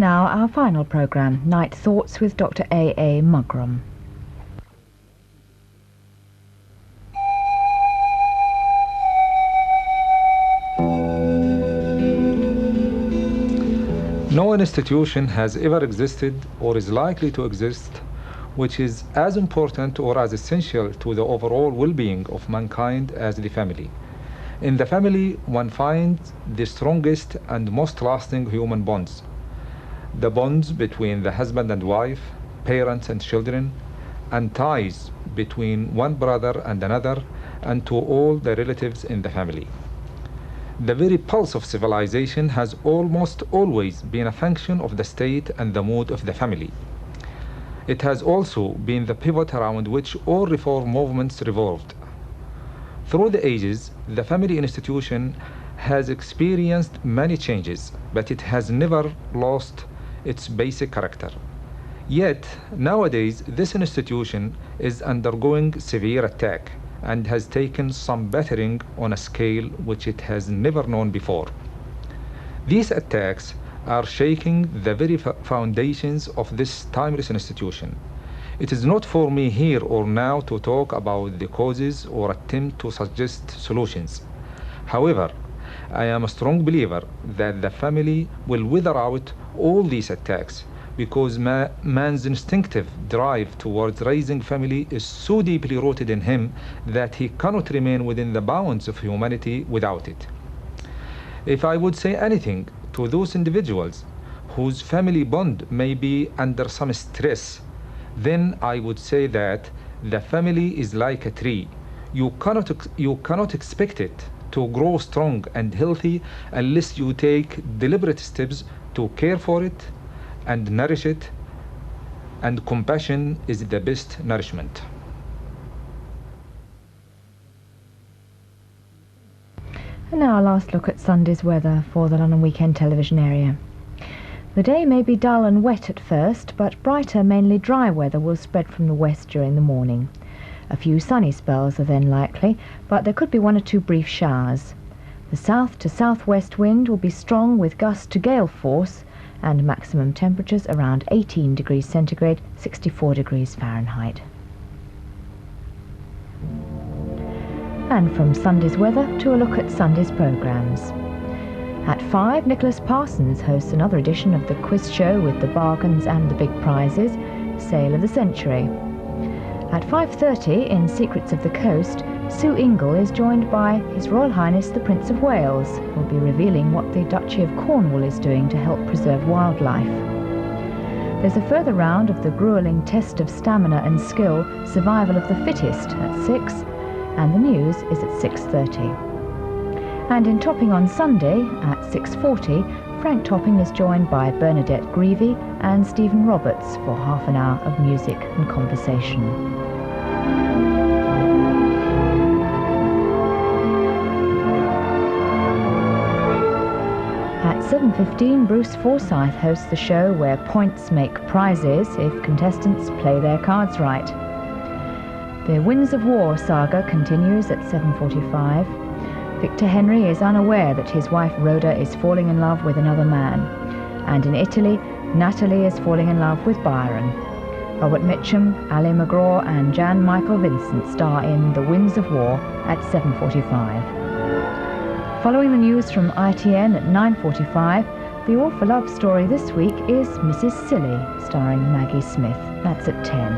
Now our final programme, Night Thoughts with Dr. A. Mugram. No institution has ever existed or is likely to exist which is as important or as essential to the overall well-being of mankind as the family. In the family, one finds the strongest and most lasting human bonds. The bonds between the husband and wife, parents and children, and ties between one brother and another, and to all the relatives in the family. The very pulse of civilization has almost always been a function of the state and the mood of the family. It has also been the pivot around which all reform movements revolved. Through the ages, the family institution has experienced many changes, but it has never lost its basic character. Yet, nowadays, this institution is undergoing severe attack and has taken some battering on a scale which it has never known before. These attacks are shaking the very foundations of this timeless institution. It is not for me here or now to talk about the causes or attempt to suggest solutions. However, I am a strong believer that the family will weather out all these attacks because man's instinctive drive towards raising family is so deeply rooted in him that he cannot remain within the bounds of humanity without it. If I would say anything to those individuals whose family bond may be under some stress, then I would say that the family is like a tree. You cannot expect it to grow strong and healthy unless you take deliberate steps to care for it and nourish it, and compassion is the best nourishment. And now our last look at Sunday's weather for the London Weekend Television area. The day may be dull and wet at first, but brighter, mainly dry weather will spread from the west during the morning. A few sunny spells are then likely, but there could be one or two brief showers. The south to southwest wind will be strong with gusts to gale force, and maximum temperatures around 18 degrees centigrade, 64 degrees Fahrenheit. And from Sunday's weather to a look at Sunday's programmes. At 5, Nicholas Parsons hosts another edition of the quiz show with the bargains and the big prizes, Sale of the Century. At 5:30, in Secrets of the Coast, Sue Ingle is joined by His Royal Highness the Prince of Wales, who will be revealing what the Duchy of Cornwall is doing to help preserve wildlife. There's a further round of the gruelling test of stamina and skill, Survival of the Fittest, at 6, and the news is at 6:30. And in Topping on Sunday, at 6:40, Frank Topping is joined by Bernadette Greevy and Stephen Roberts for half an hour of music and conversation. At 7:15, Bruce Forsyth hosts the show where points make prizes if contestants play their cards right. The Winds of War saga continues at 7:45. Victor Henry is unaware that his wife Rhoda is falling in love with another man. And in Italy, Natalie is falling in love with Byron. Robert Mitchum, Ali McGraw and Jan Michael Vincent star in The Winds of War at 7:45. Following the news from ITN at 9:45, the All for Love story this week is Mrs. Silly, starring Maggie Smith. That's at 10.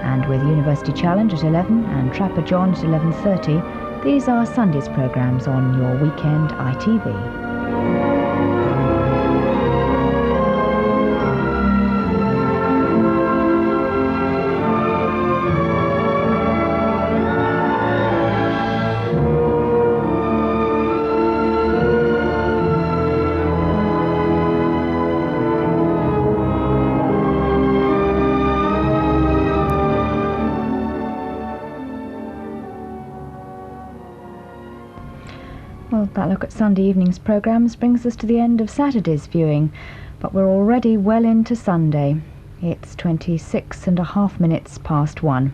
And with University Challenge at 11 and Trapper John at 11:30, these are Sunday's programmes on your weekend ITV. Well, that look at Sunday evening's programmes brings us to the end of Saturday's viewing, but we're already well into Sunday. It's 26.5 minutes past 1.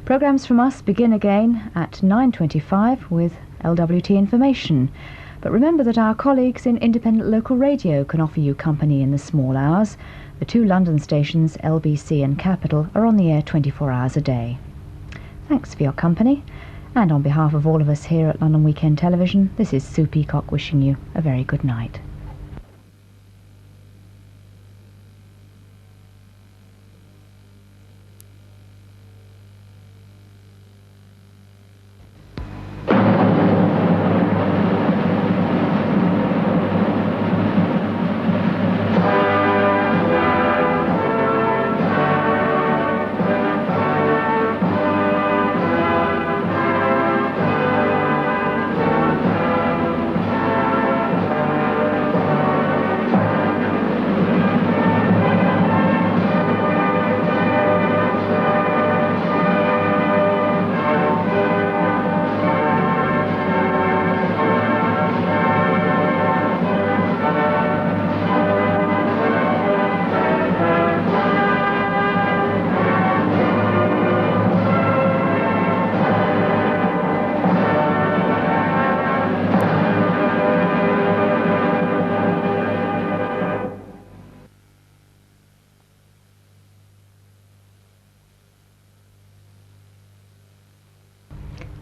Programmes from us begin again at 9:25 with LWT Information, But remember that our colleagues in independent local radio can offer you company in the small hours. The 2 London stations, LBC and Capital, are on the air 24 hours a day. Thanks for your company, and on behalf of all of us here at London Weekend Television, this is Sue Peacock wishing you a very good night.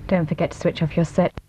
Don't forget to switch off your set.